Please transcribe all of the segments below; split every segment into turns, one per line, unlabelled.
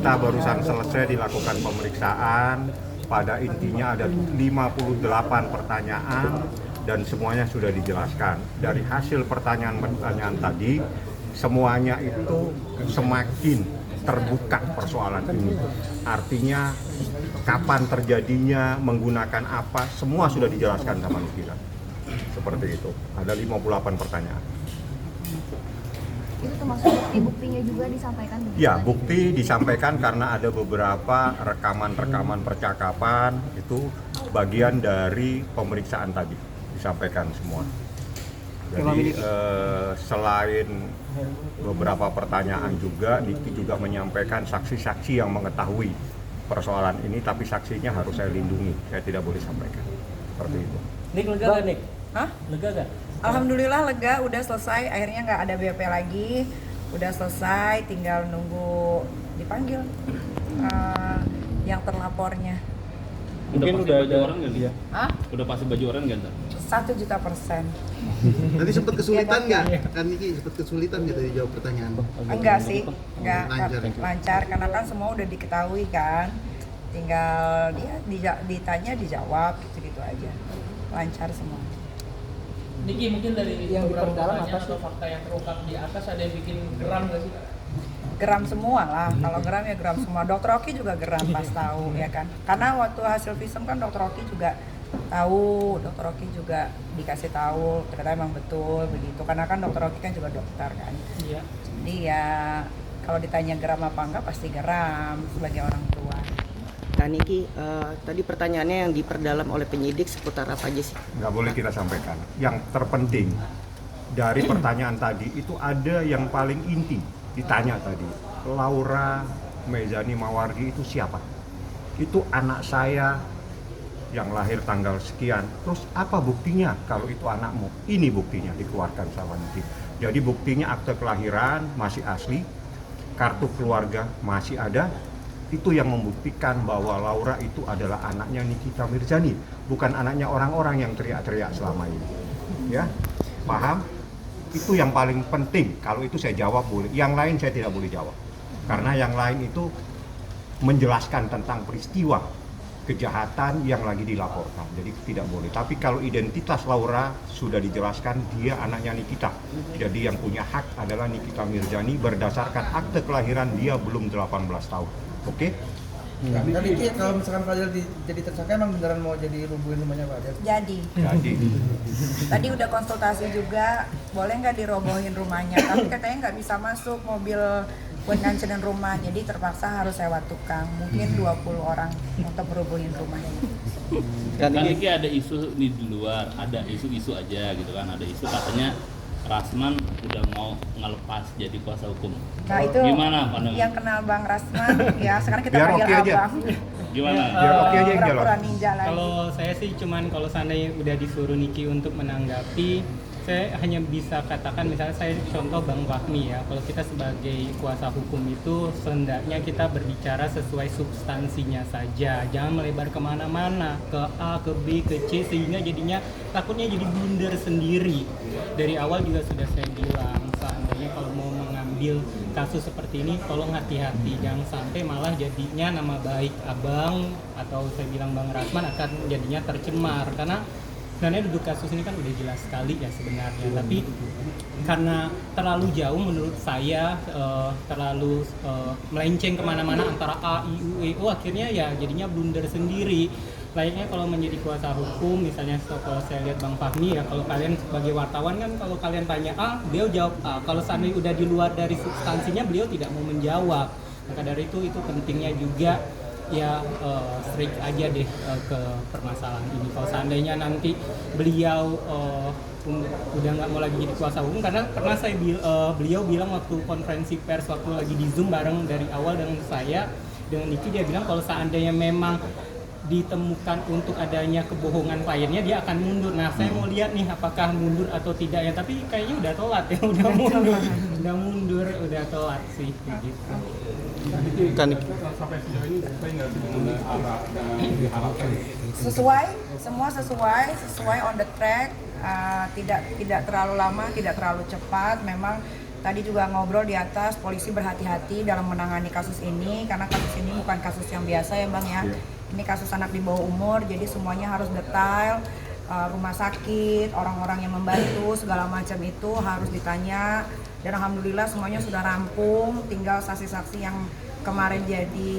kita barusan selesai dilakukan pemeriksaan. Pada intinya ada 58 pertanyaan dan semuanya sudah dijelaskan. Dari hasil pertanyaan-pertanyaan tadi, semuanya itu semakin terbuka persoalan ini. Artinya kapan terjadinya, menggunakan apa, semua sudah dijelaskan sama Nikita. Seperti itu. Ada 58 pertanyaan.
Itu termasuk bukti-buktinya juga disampaikan?
Ya, bukti disampaikan karena ada beberapa rekaman-rekaman percakapan, itu bagian dari pemeriksaan tadi, disampaikan semua. Jadi selain beberapa pertanyaan juga, Niki juga menyampaikan saksi-saksi yang mengetahui persoalan ini, tapi saksinya harus saya lindungi, saya tidak boleh sampaikan. Seperti itu.
Nik, lega gak Nik?
Hah?
Lega gak?
Alhamdulillah lega, udah selesai, akhirnya nggak ada BP lagi, udah selesai, tinggal nunggu dipanggil yang terlapornya.
Mungkin udah ada orang nggak dia?
Hah?
Udah pasti baju orang nggak ntar?
1.000.000%.
Nanti sempat kesulitan nggak? Kan Niki sempat kesulitan gitu dijawab pertanyaan.
Enggak sih, enggak
Lancar.
lancar karena kan semua udah diketahui kan, tinggal dia ditanya dijawab gitu-gitu aja, lancar semua.
Niki, mungkin dari
Yang
beberapa
diperdalam
pertanyaan
apa sih?
atau fakta yang terungkap di atas ada yang bikin geram nggak sih?
Geram semua lah, kalau geram ya geram semua. Dokter Oki juga geram pas tahu ya kan, karena waktu hasil visum kan Dokter Oki juga tahu, Dokter Oki juga dikasih tahu ternyata emang betul begitu, karena kan Dokter Oki kan juga dokter kan.
Iya.
Jadi ya kalau ditanya geram apa enggak pasti geram sebagai orang tua.
Nah Niki, tadi pertanyaannya yang diperdalam oleh penyidik seputar apa aja sih?
Nggak boleh kita sampaikan. Yang terpenting dari pertanyaan tadi itu ada yang paling inti ditanya tadi. Laura Mezani Mawardi itu siapa? Itu anak saya yang lahir tanggal sekian. Terus apa buktinya kalau itu anakmu? Ini buktinya dikeluarkan sama Niki. Jadi buktinya akte kelahiran masih asli, kartu keluarga masih ada. Itu yang membuktikan bahwa Laura itu adalah anaknya Nikita Mirzani, bukan anaknya orang-orang yang teriak-teriak selama ini. Ya, paham? Itu yang paling penting. Kalau itu saya jawab boleh, yang lain saya tidak boleh jawab. Karena yang lain itu menjelaskan tentang peristiwa kejahatan yang lagi dilaporkan, jadi tidak boleh. Tapi kalau identitas Laura sudah dijelaskan, dia anaknya Nikita. Jadi yang punya hak adalah Nikita Mirzani berdasarkan akte kelahiran dia belum 18 tahun. Oke?
Tadi kalau misalkan Fadil jadi tersangka emang beneran mau jadi rubuhin rumahnya Fadil?
Jadi tadi udah konsultasi juga, boleh nggak dirobohin rumahnya, tapi katanya nggak bisa masuk mobil buat ngancurin rumah, jadi terpaksa harus sewa tukang, mungkin 20 orang untuk merobohin rumahnya.
Kan ini ada isu di luar, ada isu-isu aja gitu kan, ada isu katanya Rasman udah mau ngelepas jadi kuasa hukum.
Nah itu
gimana pandangan?
yang kenal Bang Rasman, ya sekarang kita
Biar
panggil
oke aja.
Abang.
Gimana?
Biar oke aja yang
Pura-pura
jalan.
ninja lagi.
Kalau saya sih cuman kalau seandainya udah disuruh Niki untuk menanggapi, saya hanya bisa katakan misalnya saya contoh Bang Fahmi ya, kalau kita sebagai kuasa hukum itu sehendaknya kita berbicara sesuai substansinya saja, jangan melebar kemana-mana ke A, ke B, ke C, sehingga jadinya takutnya jadi blunder sendiri. Dari awal juga sudah saya bilang, seandainya kalau mau mengambil kasus seperti ini tolong hati-hati, jangan sampai malah jadinya nama baik Abang atau saya bilang Bang Rasman akan jadinya tercemar, karena sebenarnya duduk kasus ini kan udah jelas sekali ya sebenarnya, tapi karena terlalu jauh menurut saya, terlalu melenceng kemana-mana antara A, I, U, E, O, akhirnya ya jadinya blunder sendiri. Layaknya kalau menjadi kuasa hukum, misalnya kalau saya lihat Bang Fahmi ya, kalau kalian sebagai wartawan kan kalau kalian tanya A, beliau jawab A, kalau seandainya udah di luar dari substansinya beliau tidak mau menjawab. Maka dari itu pentingnya juga ya strict aja deh ke permasalahan ini. Kalau seandainya nanti beliau udah nggak mau lagi jadi kuasa hukum, karena pernah beliau bilang waktu konferensi pers waktu lagi di Zoom bareng dari awal dengan saya dengan Niki, dia bilang kalau seandainya memang ditemukan untuk adanya kebohongan kliennya dia akan mundur. Nah saya mau lihat nih apakah mundur atau tidak ya, tapi kayaknya udah telat ya, udah telat sih gitu.
Kan
Sampai sejauh ini sesuai nggak sih dengan arah yang diharapkan?
Semua sesuai on the track, tidak terlalu lama, tidak terlalu cepat. Memang tadi juga ngobrol di atas, polisi berhati-hati dalam menangani kasus ini karena kasus ini bukan kasus yang biasa ya Bang ya. Ini kasus anak di bawah umur, jadi semuanya harus detail. Rumah sakit, orang-orang yang membantu, segala macam itu harus ditanya. Dan alhamdulillah semuanya sudah rampung, tinggal saksi-saksi yang kemarin jadi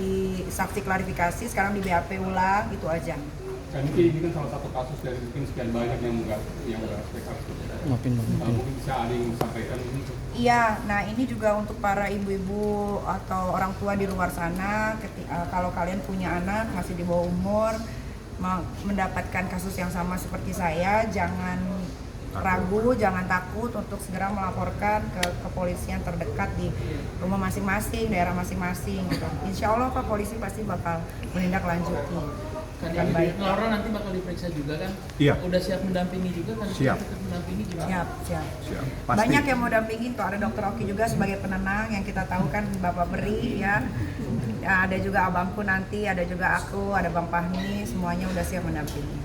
saksi klarifikasi, sekarang di BAP ulang, itu aja.
Kan ini kan salah satu kasus dari mungkin sekian banyak yang nggak PK. Mungkin bisa ada yang sampaikan gitu.
Iya, nah ini juga untuk para ibu-ibu atau orang tua di luar sana, kalau kalian punya anak masih di bawah umur, mendapatkan kasus yang sama seperti saya, jangan ragu, jangan takut untuk segera melaporkan ke kepolisian terdekat di rumah masing-masing, daerah masing-masing gitu. Insya Allah Pak polisi pasti bakal menindaklanjuti.
Kan baik. Laura nanti bakal diperiksa juga kan?
Iya.
Udah siap mendampingi juga kan?
Siap.
Mendampingi juga.
Siap.
Pasti.
Banyak yang mau dampingin tuh, ada Dokter Oki juga sebagai penenang yang kita tahu kan Bapak Beri ya. Ada juga abangku nanti, ada juga aku, ada Bang Fahmi, semuanya udah siap mendampingi.